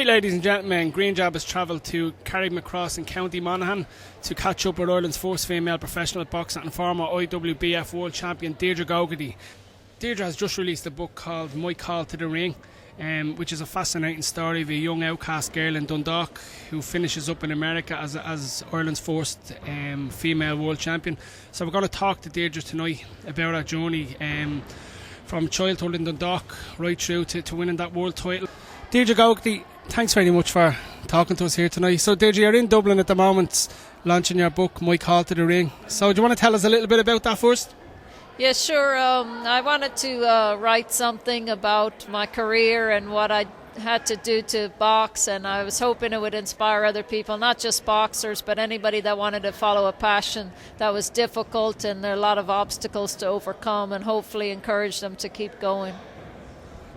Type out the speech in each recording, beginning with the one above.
Tonight, ladies and gentlemen, Greenjab has travelled to Carrickmacross in County Monaghan to catch up with Ireland's first female professional boxer and former IWBF world champion Deirdre Gogarty. Deirdre has just released a book called My Call to the Ring, which is a fascinating story of a young outcast girl in Dundalk who finishes up in America as Ireland's first female world champion. So we're going to talk to Deirdre tonight about her journey from childhood in Dundalk right through to winning that world title. Deirdre Gogarty, thanks very much for talking to us here tonight. So Deirdre, you're in Dublin at the moment launching your book My Call to the Ring. So do you want to tell us a little bit about that first? Yeah, sure. I wanted to write something about my career and what I had to do to box, and I was hoping it would inspire other people, not just boxers, but anybody that wanted to follow a passion that was difficult and there are a lot of obstacles to overcome, and hopefully encourage them to keep going.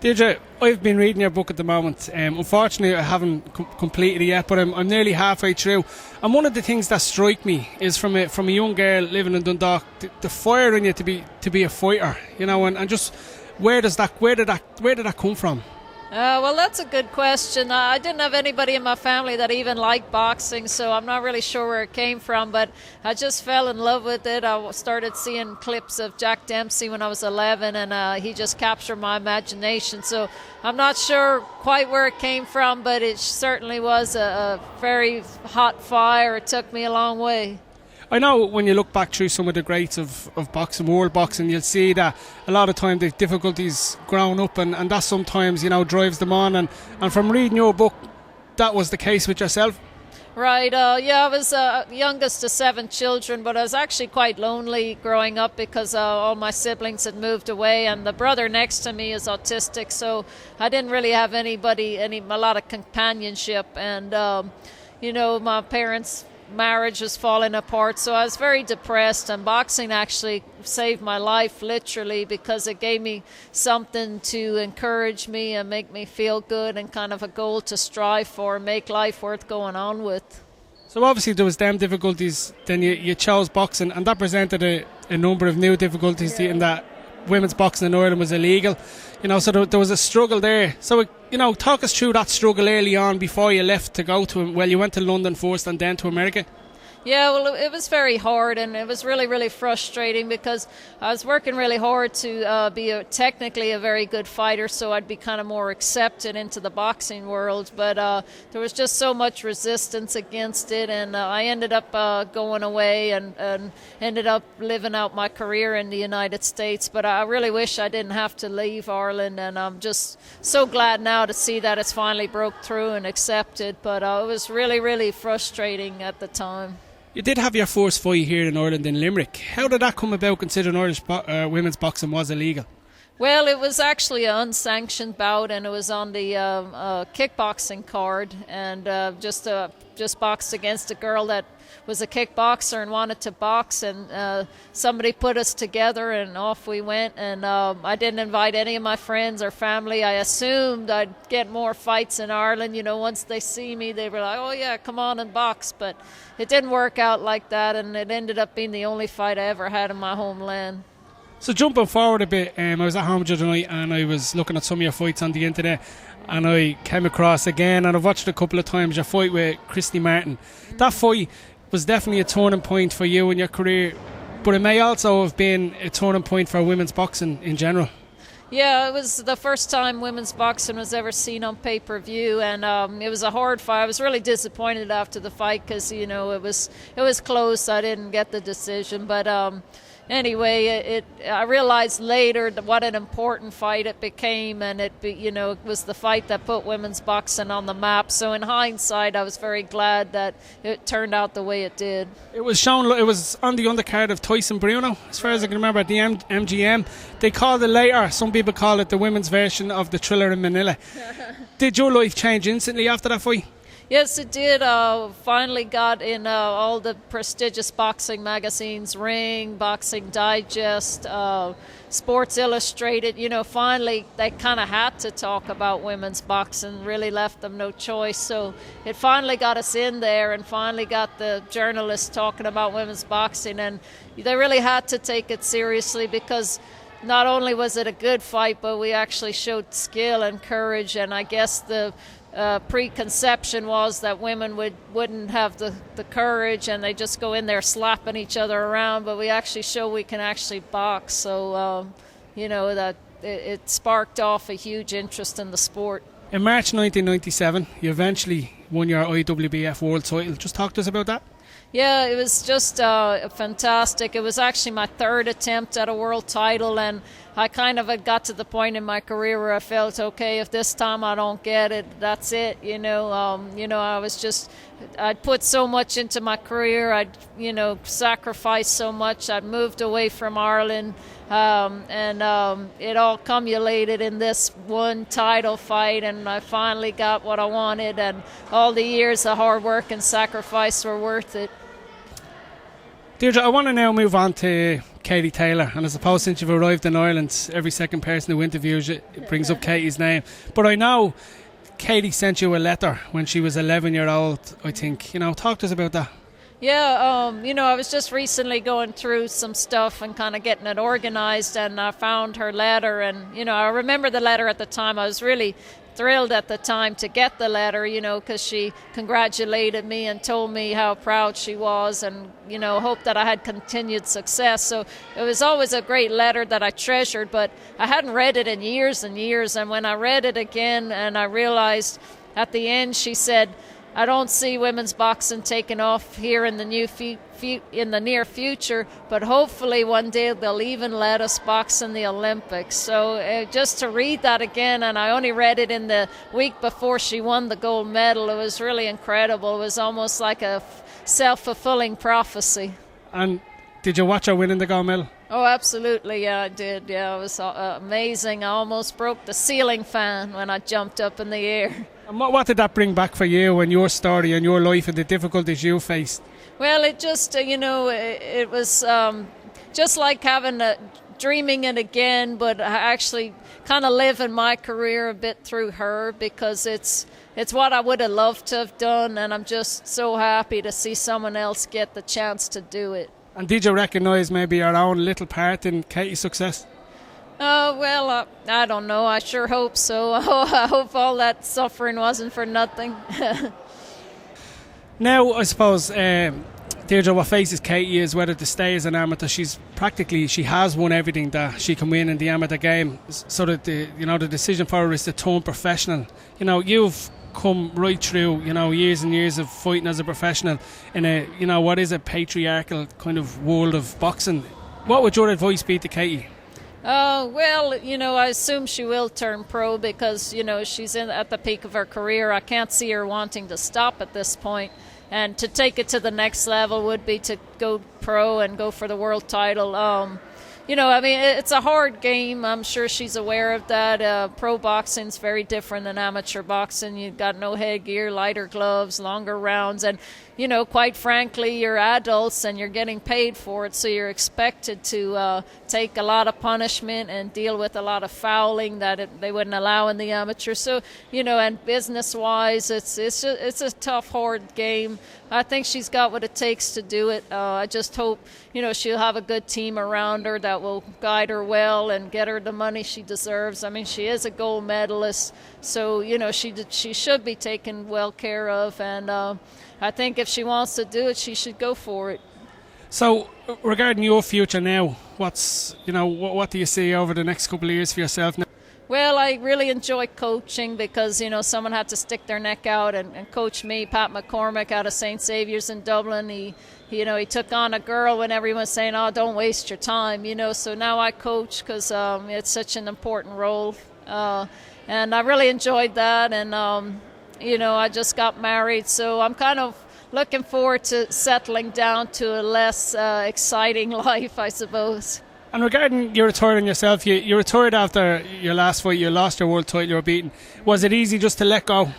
Deirdre, I've been reading your book at the moment. Unfortunately, I haven't completed it yet, but I'm nearly halfway through. And one of the things that strike me is from a young girl living in Dundalk, the fire in you to be a fighter, you know, and just where did that come from? Well, that's a good question. I didn't have anybody in my family that even liked boxing, so I'm not really sure where it came from, but I just fell in love with it. I started seeing clips of Jack Dempsey when I was 11, and he just captured my imagination. So I'm not sure quite where it came from, but it certainly was a very hot fire. It took me a long way. I know when you look back through some of the greats of boxing, world boxing, you'll see that a lot of time they've difficulties growing up, and that sometimes, you know, drives them on. And from reading your book, that was the case with yourself. Right, I was youngest of 7 children, but I was actually quite lonely growing up because all my siblings had moved away, and the brother next to me is autistic, so I didn't really have a lot of companionship, and my parents' marriage was falling apart, so I was very depressed, and boxing actually saved my life literally because it gave me something to encourage me and make me feel good and kind of a goal to strive for, make life worth going on with. So obviously there was them difficulties, then you chose boxing, and that presented a number of new difficulties to you in that women's boxing in Ireland was illegal, you know, so there was a struggle there. So, you know, talk us through that struggle early on before you left to go to, well, you went to London first and then to America. Yeah, well, it was very hard, and it was really, really frustrating because I was working really hard to be technically a very good fighter, so I'd be kind of more accepted into the boxing world. But there was just so much resistance against it, and I ended up going away and ended up living out my career in the United States. But I really wish I didn't have to leave Ireland, and I'm just so glad now to see that it's finally broke through and accepted. But it was really, really frustrating at the time. You did have your first fight here in Ireland in Limerick. How did that come about, considering Irish women's boxing was illegal? Well, it was actually an unsanctioned bout, and it was on the kickboxing card, and just boxed against a girl that was a kickboxer and wanted to box, and somebody put us together, and off we went. And I didn't invite any of my friends or family. I assumed I'd get more fights in Ireland. You know, once they see me, they were like, "Oh yeah, come on and box." But it didn't work out like that, and it ended up being the only fight I ever had in my homeland. So jumping forward a bit, I was at home the other night and I was looking at some of your fights on the internet, and I came across again, and I've watched a couple of times, your fight with Christy Martin. That fight was definitely a turning point for you in your career, but it may also have been a turning point for women's boxing in general. Yeah, it was the first time women's boxing was ever seen on pay-per-view, and it was a hard fight. I was really disappointed after the fight because, you know, it was close. I didn't get the decision, but anyway, I realized later what an important fight it became, and it was the fight that put women's boxing on the map. So in hindsight, I was very glad that it turned out the way it did. It was on the undercard of Tyson Bruno, as far as I can remember, at the MGM. They called it later, some people call it the women's version of the Thriller in Manila. Did your life change instantly after that fight? Yes, it did. Finally got in all the prestigious boxing magazines, Ring, Boxing Digest, Sports Illustrated. You know, finally they kind of had to talk about women's boxing, really left them no choice. So it finally got us in there, and finally got the journalists talking about women's boxing, and they really had to take it seriously because not only was it a good fight, but we actually showed skill and courage, and I guess the preconception was that women wouldn't have the courage and they just go in there slapping each other around, but we actually show we can actually box. So, that it sparked off a huge interest in the sport. In March 1997, you eventually won your IWBF World title. Just talk to us about that. Yeah, it was just fantastic. It was actually my third attempt at a world title, and I kind of had got to the point in my career where I felt, okay, if this time I don't get it, that's it. I'd put so much into my career. I'd, sacrificed so much. I'd moved away from Ireland, and it all cumulated in this one title fight, and I finally got what I wanted, and all the years of hard work and sacrifice were worth it. Deirdre, I want to now move on to Katie Taylor, and I suppose since you've arrived in Ireland, every second person who interviews you brings up Katie's name. But I know Katie sent you a letter when she was 11-year-old, I think. Talk to us about that. Yeah, I was just recently going through some stuff and kind of getting it organized, and I found her letter, and, I remember the letter at the time. I was really thrilled at the time to get the letter, because she congratulated me and told me how proud she was and, hoped that I had continued success. So it was always a great letter that I treasured, but I hadn't read it in years and years. And when I read it again and I realized at the end, she said, I don't see women's boxing taking off here in the near future, but hopefully one day they'll even let us box in the Olympics. So just to read that again, and I only read it in the week before she won the gold medal, it was really incredible. It was almost like a self-fulfilling prophecy. And did you watch her winning the gold medal? Oh, absolutely, yeah, I did. Yeah, it was amazing. I almost broke the ceiling fan when I jumped up in the air. And what did that bring back for you and your story and your life and the difficulties you faced? Well, it just, it was just like dreaming it again, but I actually kind of living my career a bit through her, because it's what I would have loved to have done, and I'm just so happy to see someone else get the chance to do it. And did you recognise maybe your own little part in Katie's success? Well, I don't know. I sure hope so. I hope all that suffering wasn't for nothing. Now, I suppose, Deirdre, what faces Katie is whether to stay as an amateur. She has won everything that she can win in the amateur game. So that the decision for her is to turn professional. You've come right through, years and years of fighting as a professional in a, what is a patriarchal kind of world of boxing. What would your advice be to Katie? Well, I assume she will turn pro because, she's at the peak of her career. I can't see her wanting to stop at this point. And to take it to the next level would be to go pro and go for the world title. It's a hard game. I'm sure she's aware of that. Pro boxing's very different than amateur boxing. You've got no headgear, lighter gloves, longer rounds, and quite frankly, you're adults and you're getting paid for it, so you're expected to take a lot of punishment and deal with a lot of fouling that they wouldn't allow in the amateur. So, and business-wise, it's a tough, hard game. I think she's got what it takes to do it. I just hope, she'll have a good team around her that will guide her well and get her the money she deserves. I mean, she is a gold medalist, so, she should be taken well care of, and I think if she wants to do it, she should go for it. So, regarding your future now, what do you see over the next couple of years for yourself now? Well, I really enjoy coaching because, someone had to stick their neck out and coach me. Pat McCormick out of St. Saviour's in Dublin, he took on a girl when everyone was saying, oh, don't waste your time, So now I coach because it's such an important role. And I really enjoyed that. And, I just got married, so I'm kind of looking forward to settling down to a less exciting life, I suppose. And regarding you retiring yourself, you retired after your last fight, you lost your world title, you were beaten. Was it easy just to let go?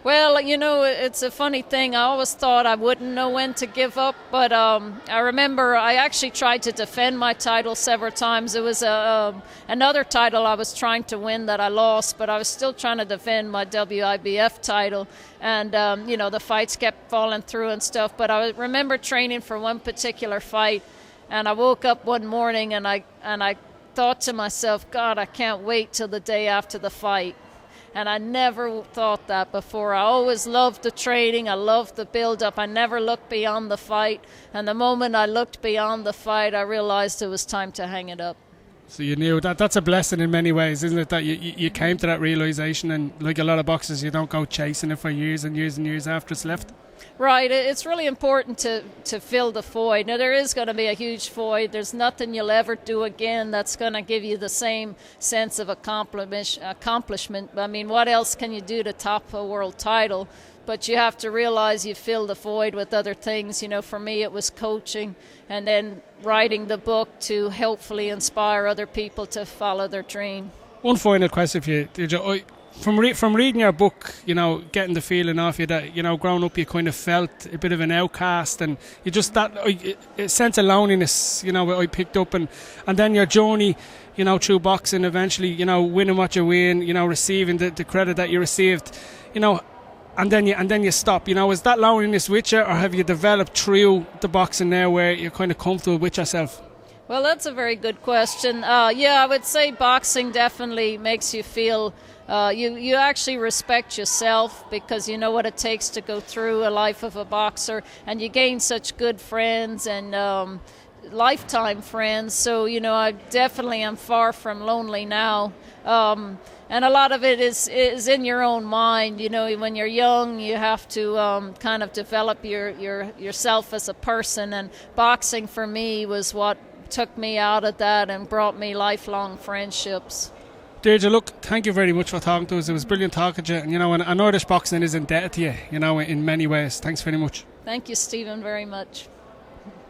Well, it's a funny thing. I always thought I wouldn't know when to give up, but I remember I actually tried to defend my title several times. It was another title I was trying to win that I lost, but I was still trying to defend my WIBF title, and the fights kept falling through and stuff. But I remember training for one particular fight, and I woke up one morning and I thought to myself, God, I can't wait till the day after the fight. And I never thought that before. I always loved the training. I loved the build-up. I never looked beyond the fight. And the moment I looked beyond the fight, I realized it was time to hang it up. So you knew that's a blessing in many ways, isn't it? That you came to that realisation, and like a lot of boxers, you don't go chasing it for years and years and years after it's left. Right, it's really important to fill the void. Now, there is going to be a huge void. There's nothing you'll ever do again that's going to give you the same sense of accomplishment. I mean, what else can you do to top a world title? But you have to realize you fill the void with other things. You know, for me, it was coaching, and then writing the book to hopefully inspire other people to follow their dream. One final question for you, Deirdre. From reading your book, you know, getting the feeling off you that, you know, growing up you kind of felt a bit of an outcast, and you just that a sense of loneliness, you know, I picked up, and then your journey, you know, through boxing, eventually, you know, winning what you win, you know, receiving the credit that you received, you know, and then you stop. You know, is that loneliness with you, or have you developed through the boxing now where you're kind of comfortable with yourself? Well, that's a very good question. Yeah, I would say boxing definitely makes you feel you actually respect yourself, because you know what it takes to go through a life of a boxer, and you gain such good friends and lifetime friends. So, you know, I definitely am far from lonely now. And a lot of it is in your own mind. You know, when you're young, you have to kind of develop yourself as a person, and boxing for me was what took me out of that and brought me lifelong friendships. Deirdre, look, thank you very much for talking to us. It was brilliant talking to you. And, you know, and Irish boxing is indebted to you, you know, in many ways. Thanks very much. Thank you, Stephen, very much.